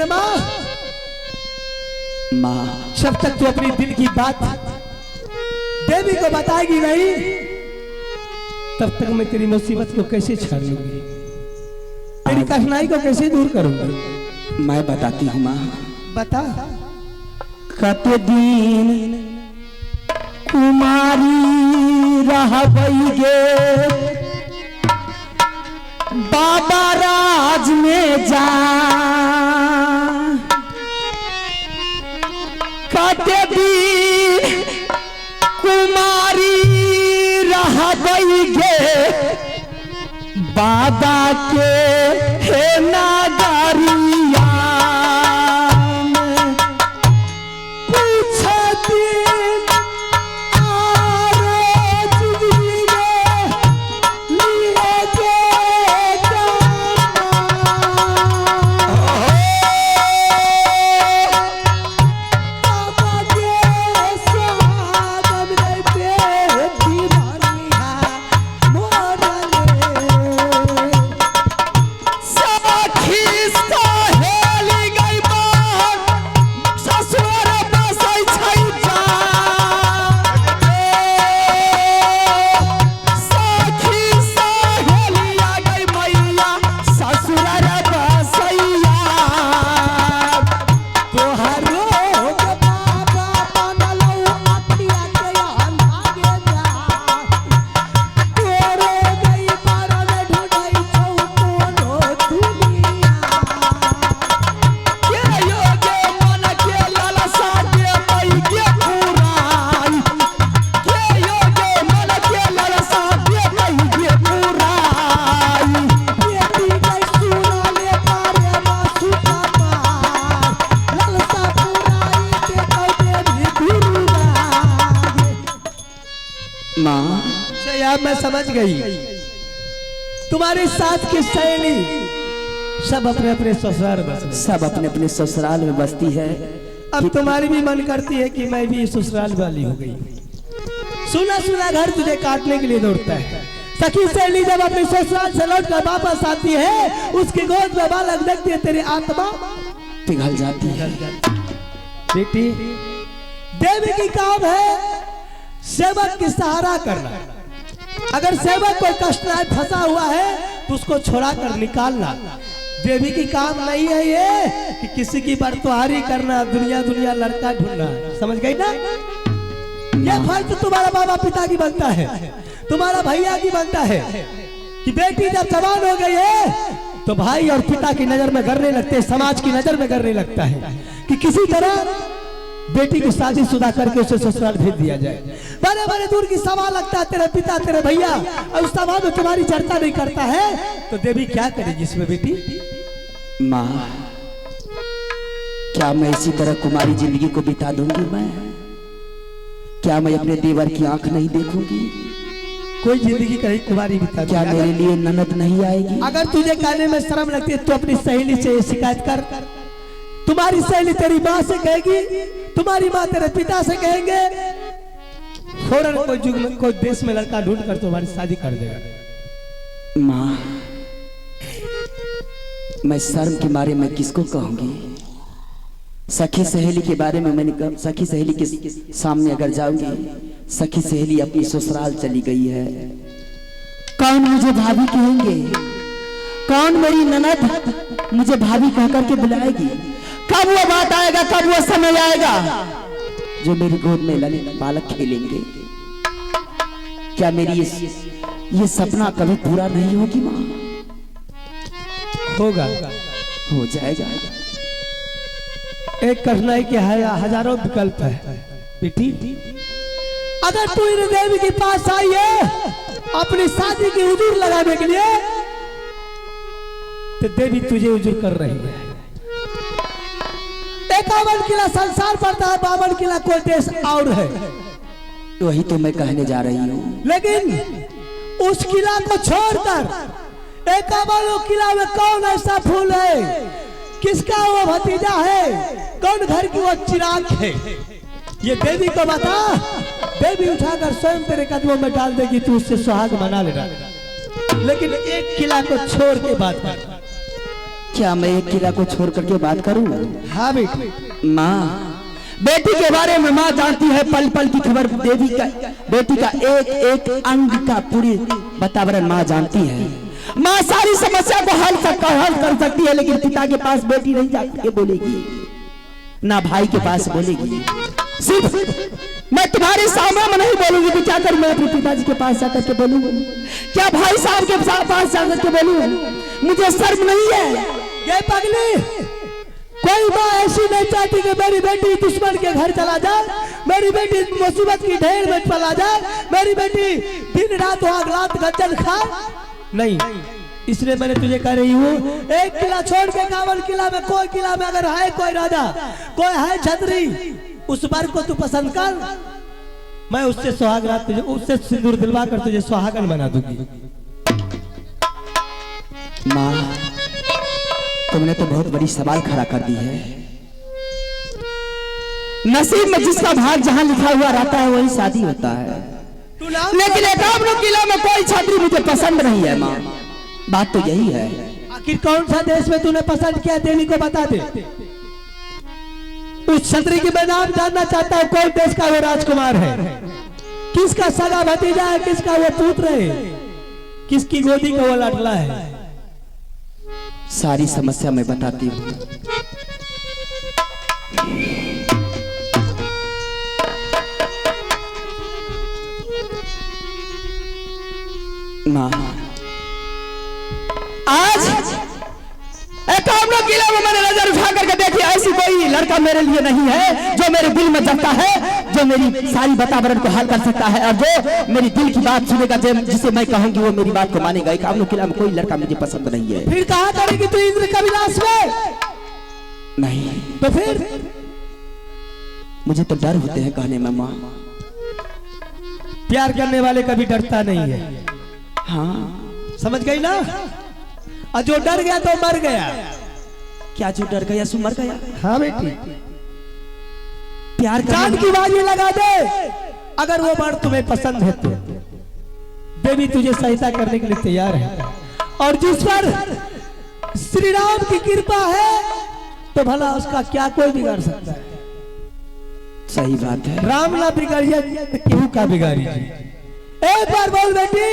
पर माँ जब तक तू अपनी दिल की बात देवी को बताएगी नहीं तब तक मैं तेरी मुसीबत को कैसे छाड़ लूंगी, तेरी कठिनाई को कैसे दूर करूंगी। मैं बताती हूँ माँ। बता। कते दिन कुमारी रहबैगे बाबा राज में जा, कते दिन कुमारी रहबैगे बाबा के हे नागरिया में, कुछ दिन मैं समझ गई तुम्हारे साथ की सहेली सब अपने अपने ससुराल बस, सब अपने अपने ससुराल में बसती है। अब तुम्हारी भी मन करती है कि मैं भी ससुराल वाली हो गई। सुना सुना घर तुझे काटने के लिए दौड़ता है। सखी सहेली जब अपने ससुराल से लौट कर वापस आती है उसकी गोद में बालक देखती है तेरी आत्मा पिघल जाती है। बेटी देवी की काम है सेवक की सहारा करना। अगर सेवक कोई कष्ट में फंसा हुआ है तो उसको छोड़ा कर निकालना। देवी की काम नहीं है ये कि किसी की बरतुहारी करना, दुनिया दुनिया लड़का ढूंढना। समझ गई ना? ये फर्ज तुम्हारा बाबा पिता की बनता है, तुम्हारा भैया की बनता है कि बेटी जब जवान हो गई है तो भाई और पिता की नजर में गिरने लगते हैं, समाज की नजर में गिरने लगता है कि किसी तरह बेटी को शादीशुदा करके उसे ससुराल भेज दिया जाए। बड़े बड़े दूर की सभा लगता है, तेरे पिता तेरे भैया, और उस सभा में तुम्हारी चर्चा नहीं करता है तो देवी क्या करेगी इसमें बेटी? माँ क्या मैं इसी तरह कुमारी जिंदगी को बिता दूंगी? मैं क्या मैं अपने देवर की आंख नहीं देखूंगी? कोई जिंदगी कहीं कुमारी बिता? क्या मेरे लिए ननद नहीं आएगी? अगर तुझे कहने में शर्म लगती है तो अपनी सहेली से शिकायत कर। तुम्हारी सहेली तेरी माँ से कहेगी, तुम्हारी माँ तेरे पिता से कहेंगे, फौरन कोई युग में कोई देश में लड़का ढूंढ कर तुम्हारी शादी कर देगा। माँ मैं शर्म के मारे मैं किसको कहूंगी? सखी सहेली के बारे में मैंने कहा, सखी सहेली के सामने अगर जाऊंगी, सखी सहेली अपनी ससुराल चली गई है, कौन मुझे भाभी कहेंगे? कौन मेरी ननद मुझे भाभी कह करके बुलाएगी? कब वो बात आएगा, कब वो समय आएगा जो मेरी गोद में ललित बालक खेलेंगे? क्या मेरी ये सपना कभी पूरा नहीं होगी माँ? होगा, हो जाएगा। एक कठिनाई के हजारों विकल्प है बेटी। अगर तू इन देवी के पास आई है अपनी शादी की हुजूर लगाने के लिए तो देवी तुझे हुजूर कर रही है। 51 किला संसार पड़ता है, 52 किला कोई देश और है। वही तो मैं कहने जा रही हूँ। लेकिन उस किला को छोड़कर 51 किला में कौन ऐसा फूल है, किसका वो भतीजा है, कौन घर की वो चिराग है, ये देवी को बता। देवी उठाकर स्वयं तेरे कदमों में डाल देगी, तू उससे सुहाग मना लेना। लेकिन एक किला को छोड़ के बात कर। क्या मैं एक किला को छोड़ करके बात करूं? हाँ बेटी। माँ, बेटी के बारे में माँ जानती है पल पल की खबर। देवी का, बेटी का एक एक अंग का पूरी वातावरण माँ जानती है। माँ सारी समस्या को हल कर सकती है, लेकिन पिता के पास बेटी नहीं जाके बोलेगी, ना भाई के पास बोलेगी। सिर्फ मैं तुम्हारे सामने में नहीं बोलूंगी तो क्या करूं? मैं अपने पिताजी के पास जाकर के बोलूंगा? क्या भाई साहब के पास जाकर के बोलूंगा? मुझे शर्म नहीं है? ये पगली, कोई माँ ऐसी नहीं चाहती कि मेरी बेटी दुश्मन के घर चला जाए, मेरी बेटी मुसीबत की ढेर में चला जाए, मेरी बेटी दिन रात आगलात गज्जल खाए। नहीं, इसलिए मैंने तुझे कह रही हूँ, एक किला छोड़ के कांवर किला में, कोई किला में अगर है कोई राजा, कोई है छतरी, उस बार को तू पसंद कर, मैं उससे सुहाग रात तुझे, उससे सिंदूर दिलवा कर तुझे सुहागन बना दूंगी। माँ, तुमने तो बहुत बड़ी सवाल खड़ा कर दी है। नसीब में जिसका भाग जहां लिखा हुआ रहता है वही शादी होता है, लेकिन एकावनो किला में कोई छात्री मुझे पसंद नहीं है। माँ, बात तो यही है। आखिर कौन सा देश में तूने पसंद किया, देवी को बता दे। उस छतरी की मैं नाम जानना चाहता हूँ, कौन देश का वो राजकुमार है, किसका सगा भतीजा है, किसका वो पुत्र है, किसकी गोदी का वो लाडला है। सारी समस्या मैं बताती हूँ। माँ, आज एकावनो किला में मैंने नजर उठा करके देखी, ऐसी कोई लड़का मेरे लिए नहीं है जो मेरे दिल में जगता है, जो मेरी सारी वातावरण को हल कर सकता है, और जो मेरी दिल की बात सुनेगा, जिसे मैं कहूंगी वो मेरी बात को मानेगा। एकावनो किला में कोई लड़का मुझे पसंद नहीं है। फिर कहा करेगी तू इंद्र का विलास में? नहीं तो फिर मुझे तो डर होते हैं कहने में। माँ, प्यार करने वाले कभी डरता नहीं है। हाँ, समझ गई ना? और जो डर गया तो मर गया। क्या जो डर गया सो मर गया? हाँ बेटी, प्यार जान की बाजी लगा दे, अगर वो बात तुम्हें पसंद है तो देवी तुझे सहायता करने के लिए तैयार है। और जिस पर श्री राम की कृपा है तो भला उसका क्या कोई बिगाड़ सकता है? सही बात है। राम ना बिगाड़िए तो केहू का बिगाड़िए। एक बार बोल बेटी,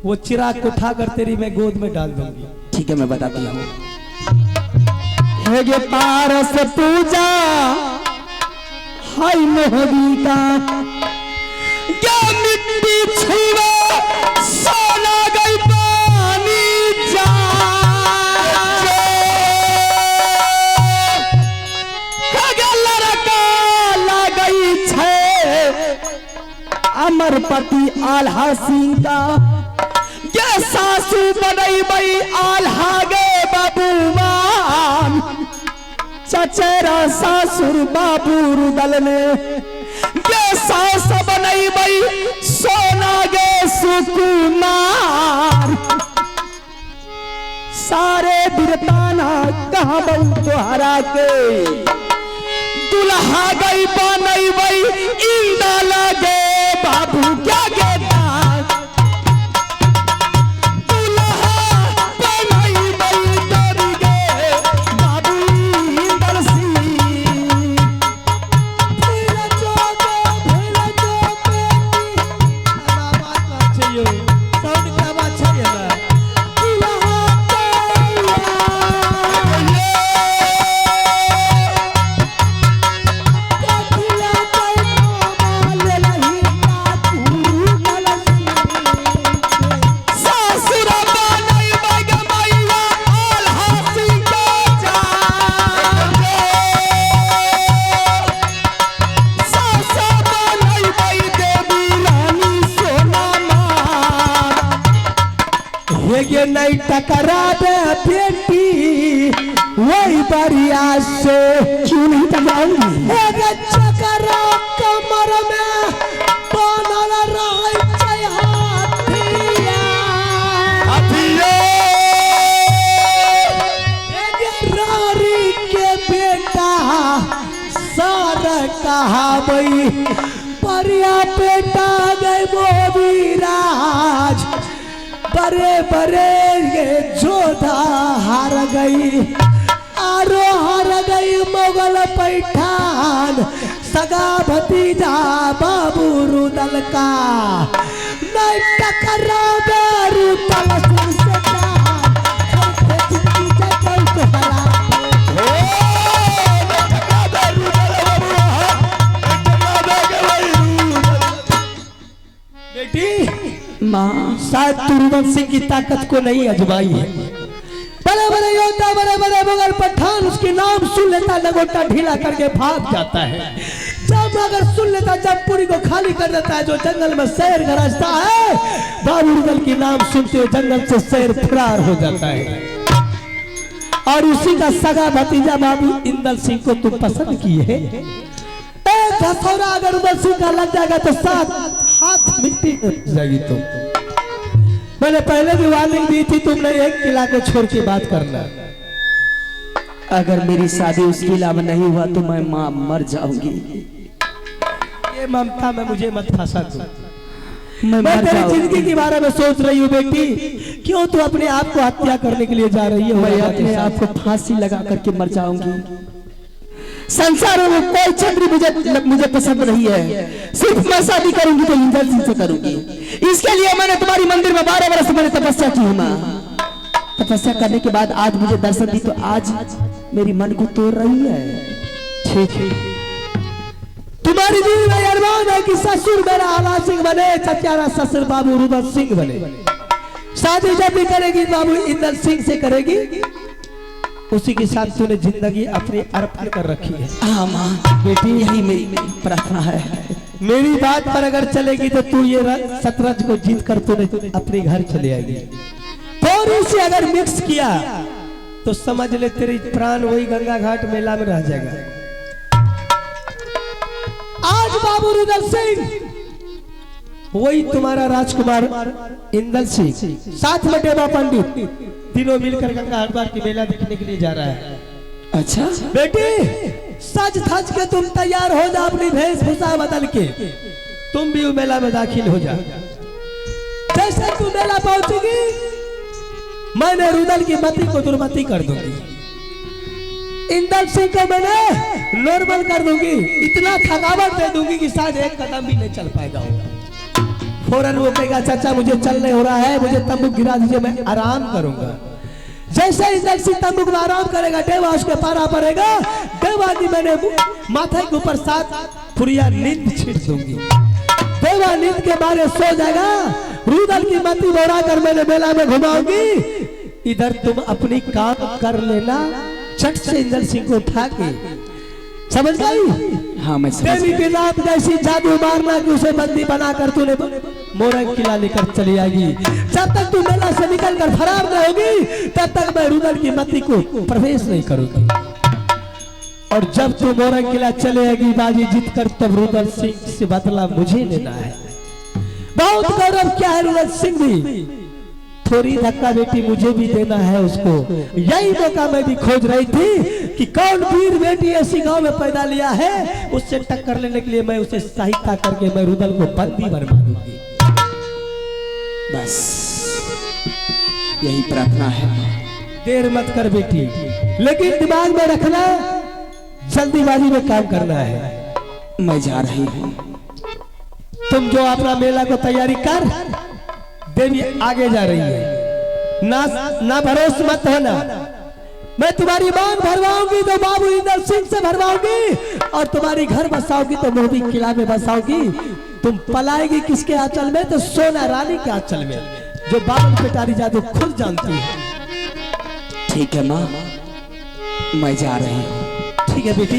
वो चिराग को उठाकर तेरी मैं गोद में डाल दूंगी। ठीक है, मैं बताती हूँ। हे पारस पूजा हाय मोहबी का, क्या मिट्टी छुआ सोना गई पानी जा, लड़का गई छे अमरपति आल्हा सिंह का, ये सासू बनई बई आल्हा गे बाबूमान, चचेरा सासुर बाबू रुदल ने, ये सास बनई बई सोना गे सुकुमार, सारे बिरताना कहाँ बहू तोहरा के, दुल्हा गई बनई बई इंदा लगे बाबू क्या गे ये नहीं टकरा दे बेटी वही बरिया से, क्यों नहीं टकराऊंगी? चकरा कमर में बनल रहे रारी के बेटा सर कहावई, बरिया बेटा गए मोदी राज, बड़े बड़े ये जोधा हार गई, आरो हार गई मुगल पैठान, सगा भतीजा बाबू रुदल का नहीं टकरा रुदल सिंह से बेटी माँ शायद तू रुदल सिंह की ताकत को नहीं अजमाई है। बड़े बड़े योद्धा बड़े बड़े मुगल पठान उसके नाम सुन लेता लंगोटा ढीला करके भाग जाता है। जब अगर सुन लेता जब पूरी को खाली कर देता है, जो जंगल में शेर गरजता है, बाबू रुदल की नाम सुनते हुए जंगल से शेर फरार हो जाता है। और उसी का सगा भतीजा बाबू इंदल सिंह को तुम पसंद किए है। एक हथौड़ा अगर रुदल सिंह का लग जाएगा तो 7 हाथ मिट्टी में जाएगी। तुम मैंने पहले भी वार्निंग दी थी, तुमने एक किला को छोड़ के बात करना। अगर मेरी शादी उस किला में नहीं हुआ तो मैं माँ मर जाऊंगी। ये ममता में मुझे मत फंसा तू। मैं मैं मर तेरी जाऊंगी। जिंदगी के बारे में सोच रही हूँ बेटी, क्यों तू अपने आप को हत्या करने के लिए जा रही है? मैं अपने आप को फांसी लगा करके मर जाऊंगी। संसार में कोई चंद्र मुझे पसंद नहीं है, सिर्फ मैं शादी करूंगी तो इंदल सिंह से करूंगी। इसके लिए मैंने तुम्हारी मंदिर में 12 वर्ष मैंने तपस्या की है माँ। तपस्या करने के बाद आज मुझे दर्शन दी तो आज मेरी मन को तोड़ रही है। ठीक है, तुम्हारी दिल में अरमान है कि ससुर मेरा आला सिंह बने, चचारा ससुर बाबू रुदल सिंह बने। शादी जब भी करेगी बाबू इंदल सिंह से करेगी, उसी के साथ तूने जिंदगी अपनी अर्पण कर रखी है। हाँ माँ बेटी, यही मेरी प्रार्थना है। मेरी बात पर अगर चलेगी तो तू ये शतरंज को जीत कर तूने अपने घर चले आएगी। थोड़ी सी अगर मिक्स किया तो समझ ले तेरी प्राण वही गंगा घाट मेला में रह जाएगा। आज बाबू रुदल सिंह वही तुम्हारा राजकुमार इंदल सिंह साथ में देवा पंडित तीनों मिलकर गंगा हरिद्वार की मेला देखने के लिए जा रहा है। अच्छा बेटी सज धज के तुम तैयार हो जा, अपनी वेशभूषा बदल के तुम भी मेला में दाखिल हो जा। जैसे तू मेला पहुंचेगी मैंने रुदल की मति को दुर्मति कर दूंगी, इंदल सिंह को मैंने नॉर्मल कर दूंगी, इतना थकावट दे दूंगी कि शायद एक कदम भी नहीं चल पाएगा। फौरन वो कहेगा चाचा मुझे चलने हो रहा है, मुझे तंबू गिरा दीजिए, मैं आराम करूंगा। जैसे इंदल सिंह तंबू में आराम करेगा, देवा उसके पारा पड़ेगा, देवा की मैंने माथे के ऊपर 7 फुरिया नींद छीट दूंगी। देवा नींद के बारे सो जाएगा, रुदल की मति बोरा कर मैंने मेला में घुमाऊंगी। इधर तुम अपनी काम कर लेना, झट से इंदल सिंह को उठा के, समझ गई? हाँ मैं समझ देवी के नाम जैसी जादू मारना कि उसे बंदी बनाकर तूने मोरंग किला लेकर चली आएगी। जब तक तू मेला से निकल कर फरार न होगी तब तक मैं रुदल की मति को प्रवेश नहीं करूंगी। और जब तू मोरंग किला चले आएगी बाजी जीत कर, तब रुदल सिंह से बदला मुझे लेना है। बहुत गौरव क्या है रुदल सिंह भी, थोड़ी धक्का बेटी मुझे भी देना है उसको। यही मौका मैं भी खोज रही थी कि कौन वीर बेटी ऐसी गांव में पैदा लिया है, उससे टक्कर लेने के लिए मैं उसे सहायता करके मैं रुदल को बंदी बनवा दूंगी। बस यही प्रार्थना है। देर मत कर बेटी, लेकिन दिमाग में रखना जल्दीबाजी में काम करना है। मैं जा रही हूँ। तुम जो अपना मेला को तैयारी कर, देवी आगे जा रही है, ना भरोस मत होना। मैं तुम्हारी मांग भरवाऊंगी तो बाबू इंदल सिंह से भरवाऊंगी, और तुम्हारी घर बसाओगी तो मोदी किला में बसाओगी। तुम पलाएगी किसके आंचल में? तो सोना रानी के आंचल में, जो बाबन पेटारी जादू खुद जानती है। ठीक है माँ, मैं जा रही हूँ। ठीक है बेटी।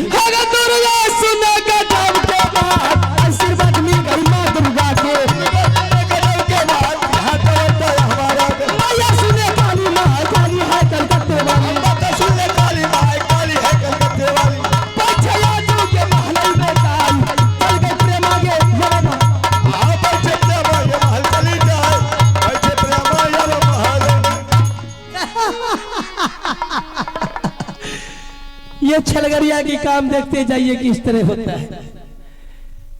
आशीर्वाद मिल गई माँ दुर्गा के, ये छलगरिया की काम देखते जाइए कि इस तरह होता है।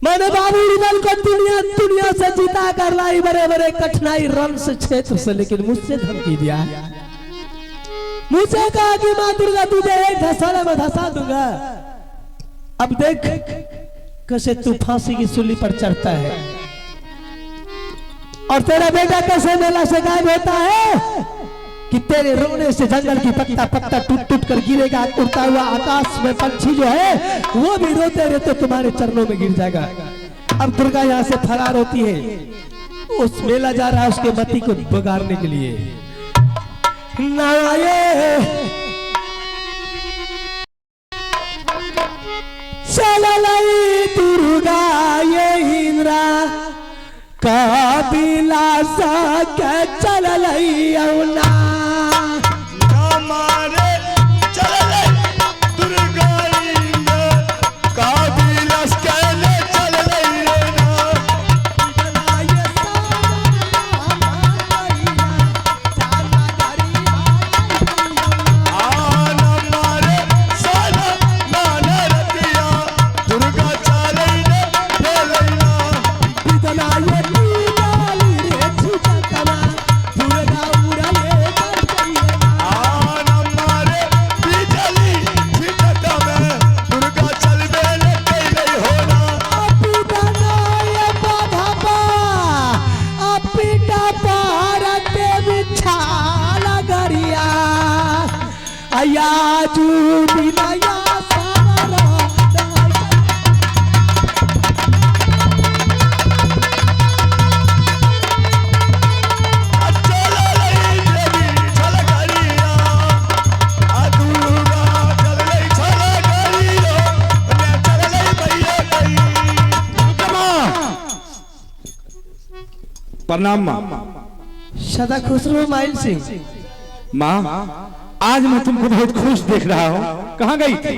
मैंने बाबूरी दल को दुनिया से जीता कर लाई बड़े बड़े कठिनाई रण से क्षेत्र से, लेकिन मुझसे धमकी दिया। मुझसे कहा कि मां दुर्गा तुझे एक धसाने में धसा दूंगा। अब देख कैसे तू फांसी की सूली पर चढ़ता है और तेरा बेटा कैसे मेला से गायब होता है कि तेरे रोने से जंगल की पत्ता पत्ता टूट टूट कर गिरेगा। उड़ता हुआ आकाश में पंछी जो है वो भी रोते रहते तुम्हारे चरणों में गिर जाएगा। अब दुर्गा यहाँ से फरार होती है, उस मेला जा रहा है उसके पति को बगाड़ने के लिए। नाये चललई दुर्गा ये इंद्रा काबिला सा के चललई औना हमारे चललई दुर्गा इंद्र काबिला के चललई प्रणाम माँ। सदा खुश रहो माइल सिंह। माँ आज मैं तुमको बहुत खुश देख रहा हूँ, कहाँ गई थी?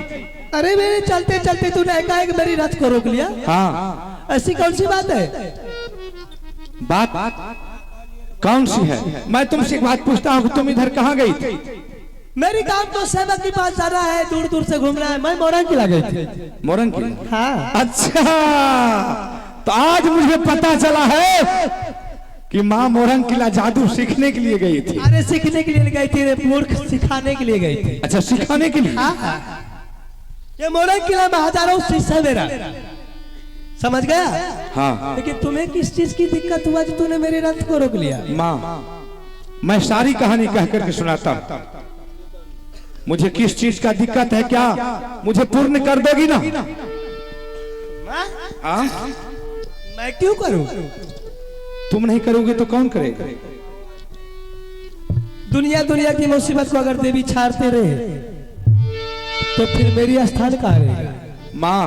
अरे मेरे चलते चलते तूने एकाएक मेरी रथ को रोक लिया। हाँ ऐसी कौन सी बात है? बात कौन सी है? मैं तुमसे एक बात पूछता हूँ, तुम इधर कहाँ गई थी? मेरी काम तो सेवक के पास जाना है, दूर दूर से घूमना है। मैं मोरंग किला गई थी। मोरंग किला? हाँ। अच्छा, तो आज मुझे पता चला है कि माँ मोरंग किला जादू सीखने के लिए गई थी। अरे सीखने के लिए गई थी रे मूर्ख, सिखाने के लिए गई थी। अच्छा, सिखाने के लिए? हाँ। ये मोरंग किला में हजारों शिष्य मेरा, समझ गया? हाँ। लेकिन तुम्हें किस चीज की दिक्कत हुआ जो तूने मेरे रथ को रोक लिया? माँ मैं सारी कहानी कह करके सुनाता हूँ। मुझे किस चीज का दिक्कत है क्या मुझे पूर्ण कर दोगी ना? हाँ? मैं क्यों करूं? तुम नहीं करोगे तो कौन करेगा? दुनिया की मुसीबत को अगर देवी छाड़ते रहे तो फिर मेरी स्थान कहाँ रहेगा? माँ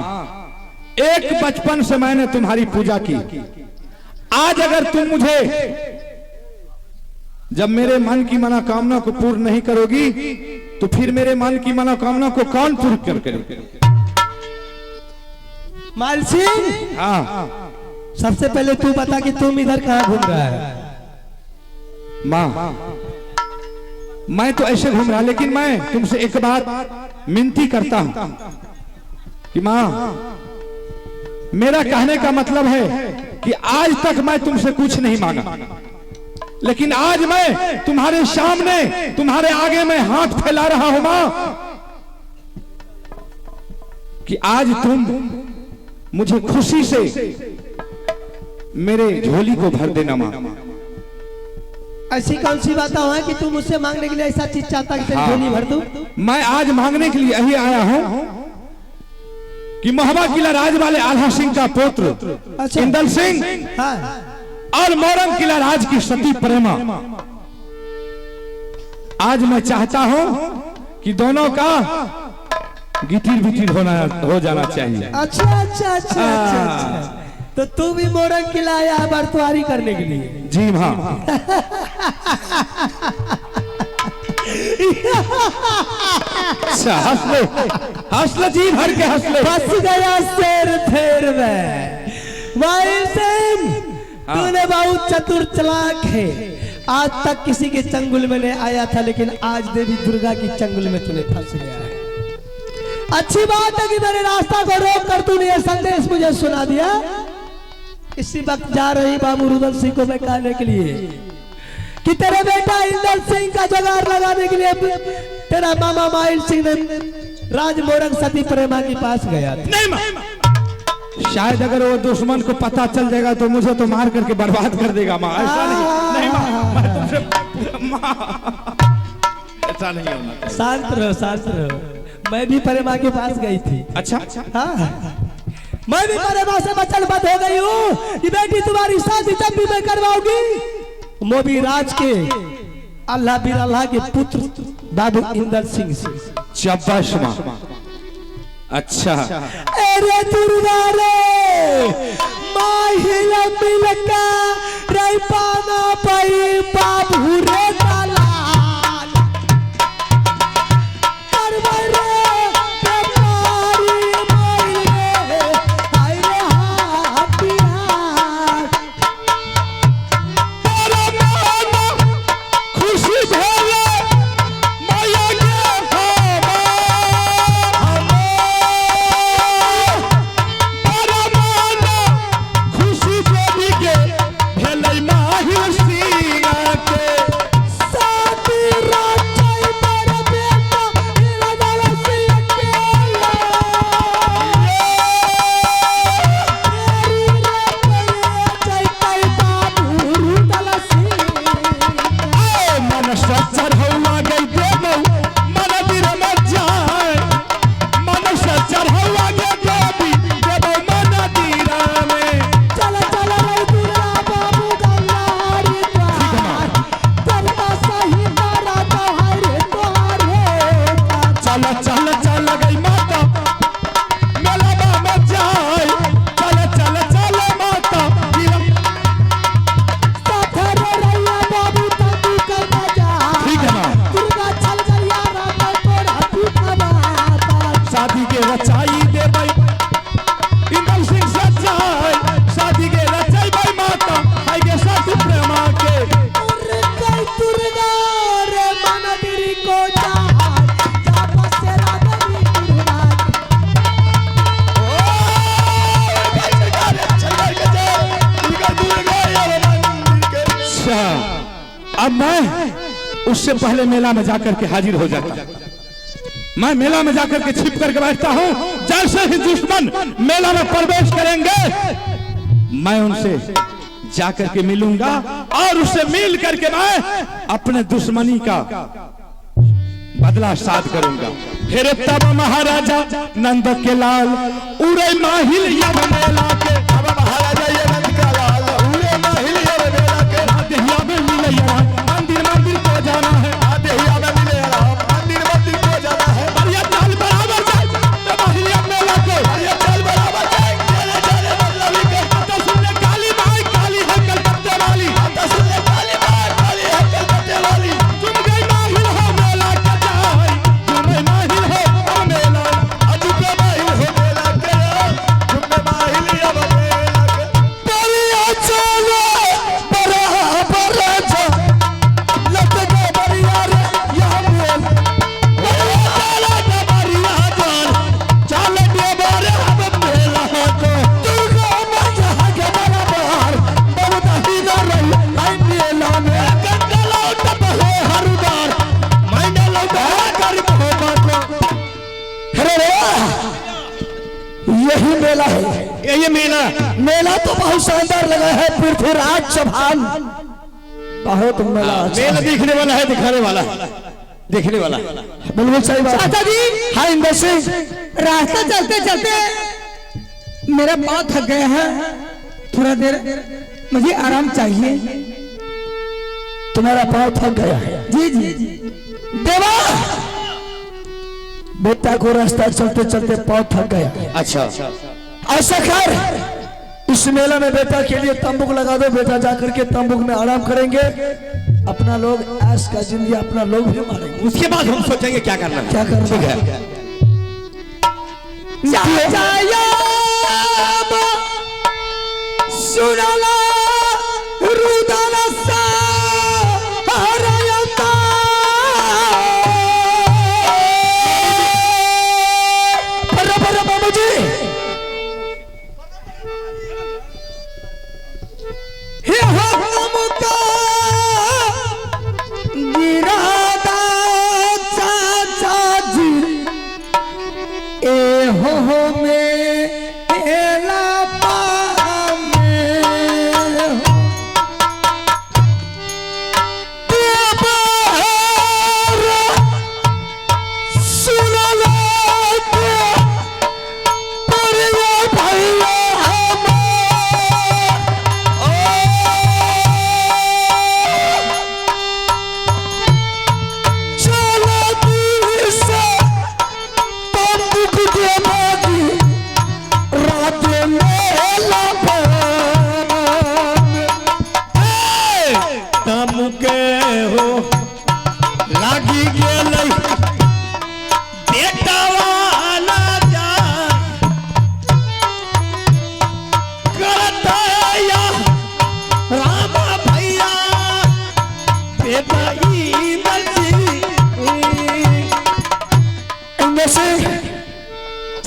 एक बचपन से मैंने तुम्हारी पूजा की। आज अगर तुम मुझे जब मेरे मन की मनोकामना को पूर्ण नहीं करोगी तो फिर मेरे मन की मनोकामना को कौन पूर्ण करेगा? माल सिंह, हाँ सबसे पहले तू बता कि तुम इधर कहाँ घूम रहा है? माँ मैं तो ऐसे घूम रहा, लेकिन मैं तुमसे एक बात विनती करता हूं कि माँ मेरा कहने का मतलब है कि आज तक मैं तुमसे कुछ नहीं मांगा, लेकिन आज मैं तुम्हारे सामने तुम्हारे आगे में हाथ फैला रहा हूं माँ कि आज तुम मुझे खुशी से मेरे झोली को भर देना माँ। ऐसी कौन सी बात है कि तू मुझसे मांगने के लिए ऐसा चीज चाहता कि तेरी झोली भर दूं? मैं आज मांगने के लिए यही आया हूं कि महोबा किला राज वाले आल्हा सिंह का पुत्र इंदल सिंह और मोरंग किला राज की सती प्रेमा, आज मैं चाहता हूं कि दोनों का गिटिर बिटिर हो जाना चाहिए। अच्छा। तो तू भी मोरंग किला आया बरतवारी करने के लिए? जी हाँ। हंस लो जी भर के हंस लो। फंस गया शेर फेर में। तूने बहुत चतुर चालाक है। आज तक किसी के चंगुल में नहीं आया था, लेकिन आज देवी दुर्गा की चंगुल में तूने फंस गया है। अच्छी बात है कि मेरे रास्ता को रोक कर तूने ये संदेश मुझे सुना दिया। इसी वक्त जा रही बाबू रुदल सिंह को मैं कहने के लिए कि तेरे बेटा इंदल सिंह का जुगाड़ लगाने के लिए तेरा मामा माइल सिंह ने राजमोरंग सती प्रेमा के पास गया था। नहीं माँ, शायद अगर वो दुश्मन को पता चल जाएगा तो मुझे तो मार करके बर्बाद कर देगा माँ। ऐसा नहीं माँ, मैं तुमसे माँ ऐसा नहीं होना। शांत रहो, शांत रहो। मैं भी प्रेमा के पास गई थी। अच्छा हाँ, मैं भी प्रेमा से वचनबद्ध हो गई हूँ कि बेटी तुम्हारी शादी जब भी मैं करवाऊंगी मोबी राज के अल्लाह बिन अल्लाह के पुत्र बाबू इंदल सिंह से। शाबाश माँ। अच्छा अरे दुर्गा रे माहिला मिलका रे पाना पई बाबू रे दलाल करवे रे बेपारी माइले हाय रे हाथ बिहार खुशी भेले माया के खुशी देवी के भेलै माहिर सिंह के साथी राजय मेरा बेटा इंदल सिंह के मन सच्चर हौला गई देवौ मन दिर मत जाए मन सच्चर हौला गई देवी देवौ मन दिर में चल चल रे दुर्गा बाबू गंगारी द्वार तेरा सही तारा तोहरे तोहरे चल चल चल गई माता मेला में जाए चल चल चल माता साथर रैया बाबू तू करना जा ठीक है ना। दुर्गा चल गया राम तोरा तू खबाता शादी के रचाई देबै इंदल सिंह सच्चाई शादी के रचाई भाई माता हाय के साथी प्रेमा के उर गई दुर्गा रे मनदिरी को जा जा बसेरा देवी दुर्गा अच्छा, अब मैं उससे पहले मेला में जाकर के हाजिर हो जाता। मैं मेला में जाकर के छिप करके बैठता हूँ। जैसे ही दुश्मन मेला में प्रवेश करेंगे मैं उनसे जाकर के मिलूंगा और उससे मिल करके मैं अपने दुश्मनी का बदला साध करूंगा। फिर तब महाराजा नंद के लाल उड़े माहिल यम मेला के अब महाराजा ये नंद का लाल उड़े माहिल ये मेला के देहिया में मिले यार, मंदिर मंदिर को जाना है। देहिया में मिले राम मंदिर मंदिर को जाना है बढ़िया चाल बराबर चल तो माहिल मेला के ये चल बराबर जाए चले चले मतलब के तो सुनने काली माई काली है कलकत्ते वाली तो सुनने काली बात काली है कलकत्ते वाली तुम गई माहिल हो मेला का जाए तुम माहिल हो मेला अजुबे माहिल हो मेला के जुबे माहिल ये मेला के बलिया चलो बराबर जा लट गए बरिया रे यहाँ बोल चला दे बरिया जान चल दे बारे अब मेला को दुर्गा माया के बराबर बहुत ही न रही आई मेला में गंगा लौट बहे हर बार मैंने लौटा कर मोहब्बत को अरे यही मेला है। ये मेला मेला तो बहुत शानदार लगा है। पृथ्वीराज चौहान बहुत मेला अच्छा मेला देखने वाला है दिखाने वाला देखने वाला बिल्कुल सही बात। चाचा जी हाँ इंदर सिंह रास्ता चलते चलते मेरा पाँव थक गया है, थोड़ा देर मुझे आराम चाहिए। तुम्हारा पाँव थक गया है। जी जी देवा बेटा को रास्ता चलते चलते पाँव थक गया। अच्छा ऐसा कर इस मेला में बेटा के लिए तंबूक लगा दो। बेटा जाकर के तंबूक में आराम करेंगे। अपना लोग ऐश का जिंदगी अपना लोग भी मारेंगे। उसके बाद हम सोचेंगे क्या करना है क्या करना है? सुनला रुदल सा हरयता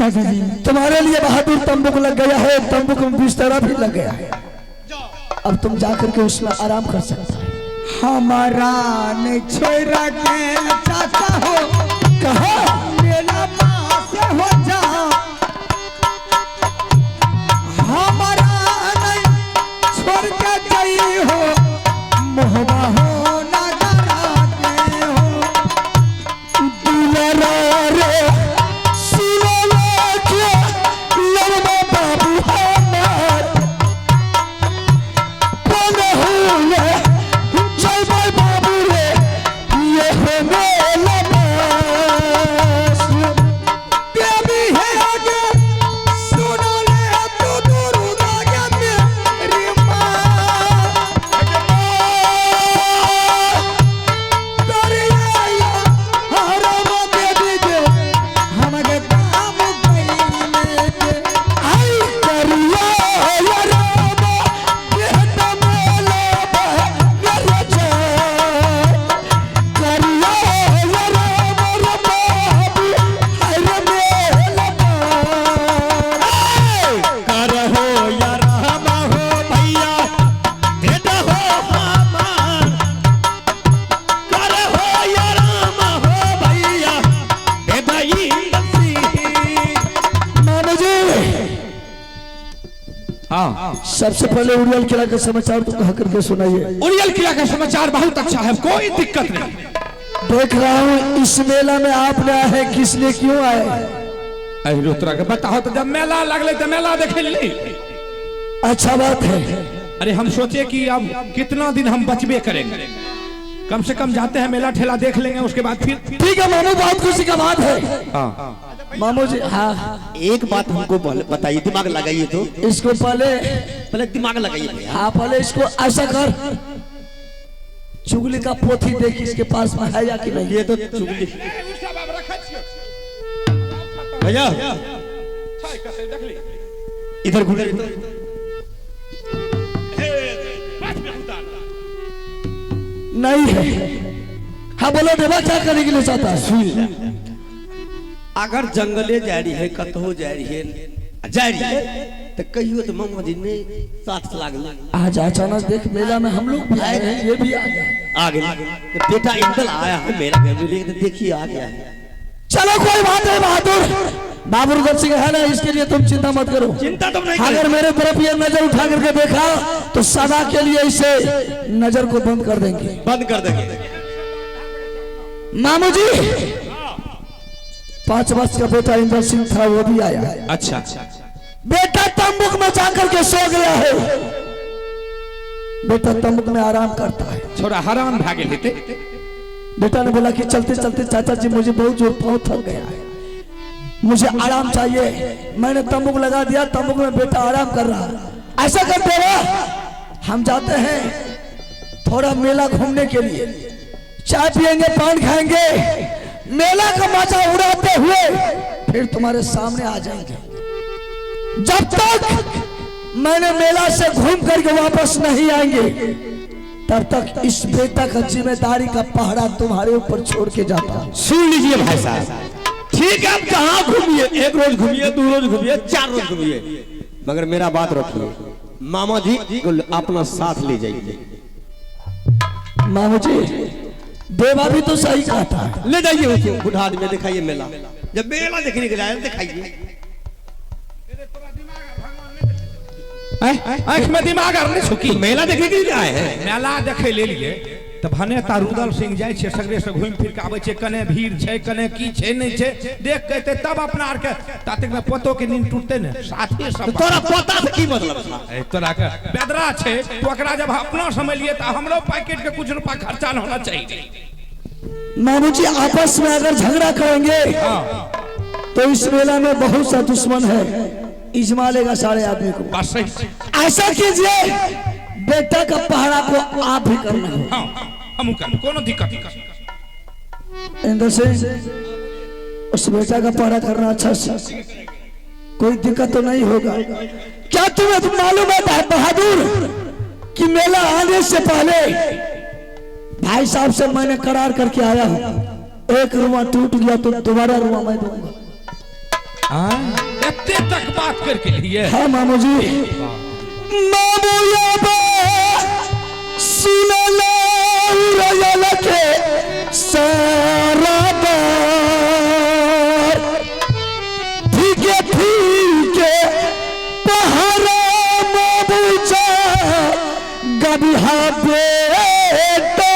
चाचा जी तुम्हारे लिए बहादुर तंबू लग गया है, तंबू में बिस्तरा भी लग गया है, अब तुम जाकर के उसमें आराम कर सकते हो। हमारा ने छोरा के चाचा हो कहा मेरा पास हो जा, हमारा नहीं छोड़ के गई हो मोहबा हो ना डराते हो दुलारा रे सुनो के लड़वा बाबू हमार कौन हो ये जय भाई बाबू रे ये हो मेला मास देवी है आगे सुनो ले तू दूर आगे मेरी माँ करिया हराम देवी जे हमके काम कइले आई करिया हराम बेटा मेला मेरे जा करिया हराम रे बाबू हरे मेला करहो या राम हो भैया बेटा हो हमार, करहो या राम हो भैया बेटा इंद्र सिंह। मानो जी हाँ, सबसे पहले उड़ियल किला का समाचार तो कहा करके सुनाइए। उड़ियल किला का समाचार बहुत अच्छा है, कोई दिक्कत नहीं। देख रहा हूँ इस मेला में आपने आए हैं, किस लिए क्यों आए? अरे रुद्रा के बताओ तो, जब मेला लगले तो मेला देखे ली। अच्छा बात है। अरे हम सोचे कि अब कितना दिन हम बचबे करेंगे, कम से कम जाते हैं मेला ठेला देख लेंगे, उसके बाद फिर ठीक है मामू, बहुत खुशी का बात है। हाँ मामू जी हाँ, एक बात हमको बताइए, दिमाग लगाइए तो, इसको पहले दिमाग लगाइए भैया। हाँ पहले इसको ऐसा कर, चुगली का पोथी देख इसके पास में है या कि नहीं। ये तो चुगली भैया इधर घूमे नहीं है। हाँ बोलो देवा, क्या करने के लिए चाहता है? अगर जंगले जा रही है, कतहो जा रही है तो कहियो तो मामा जी ने साथ लागल आज अचानक देख मेला में हम लोग भी आए हैं, ये भी आ गया। आ गया तो बेटा इंदल आया है मेरा घर में, तो देखिए आ गया है। चलो कोई बात नहीं बहादुर, बाबूगढ़ सिंह है ना, इसके लिए तुम चिंता मत करो। चिंता तुम नहीं अगर मेरे तरफ ये नजर उठा करके देखा तो सदा के लिए इसे नजर को बंद कर देंगे। बंद कर देंगे। मामू जी 5 वर्ष का बेटा इंदर सिंह था, वो भी आया। अच्छा, बेटा तंबुक में जाकर के सो गया है, बेटा तंबुक में आराम करता है। छोरा हराम भागे लेते। बेटा ने बोला कि चलते चलते चाचा जी मुझे बहुत जोर बहुत थक गया है, मुझे आराम चाहिए। मैंने तंबुक लगा दिया, तंबुक में बेटा आराम कर रहा है। ऐसा करते रहो, हम जाते हैं थोड़ा मेला घूमने के लिए, चाय पियेंगे, पान खाएंगे, मेला का मजा उड़ाते हुए फिर तुम्हारे सामने आ जाएंगे। जब तक मैंने मेला से घूम करके वापस नहीं आएंगे तब तक इस बेटा का जिम्मेदारी का पहरा तुम्हारे ऊपर छोड़ के जाता हूं। सुन लीजिए भाई साहब, ठीक है आप कहाँ घूमिए, 1 रोज घूमिए, 2 रोज घूमिए, 4 रोज घूमिए, मगर मेरा बात रखिए, मामा जी को अपना साथ ले जाइए। मामू जी देवा भी तो सही कहा था, ले जाइए उसको बुढ़ा आदमी, दिखाइए मेला, जब मेला देखने के जाए दिखाइए। आंख में दिमाग और नहीं छुकी, मेला देखने के लिए आए हैं। मेला देखे ले लिए तब भने तारुदल सिंह जाय छे, सगरे से घूम फिर के आवे छे, कने भीड़ छे, कने की छे नहीं छे, देख के तब अपना आर के तातक में पतो के नींद टूटते ने साथी सब। तोरा पता से की मतलब था? ए तोरा के बेदरा छे, तो ओकरा जब अपना समझ लिए त हमरो पैकेट के कुछ रुपया खर्चा न होना चाहिए। मामू जी आपस में अगर झगड़ा करेंगे तो इस मेला में बहुत सा दुश्मन है, इजमा लेगा सारे आदमी को। बस सही। ऐसा कीजिए बेटा का पहरा को आप भी करना हो। हाँ हम कर, कोनो दिक्कत नहीं। इंदर सिंह उस बेटा का पहरा करना अच्छा से, कोई दिक्कत तो नहीं होगा। क्या तुम्हें मालूम है बहादुर कि मेला आने से पहले भाई साहब से मैंने करार करके आया हूं, एक रुआ टूट गया तो दोबारा रुआ मैं दूंगा। इतने तक बात करके लिए हाँ मामू जी। मामू सुनला रयल के सारा ठीक है पहाड़ा मामू जा गबिहा बेटा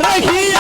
रहिया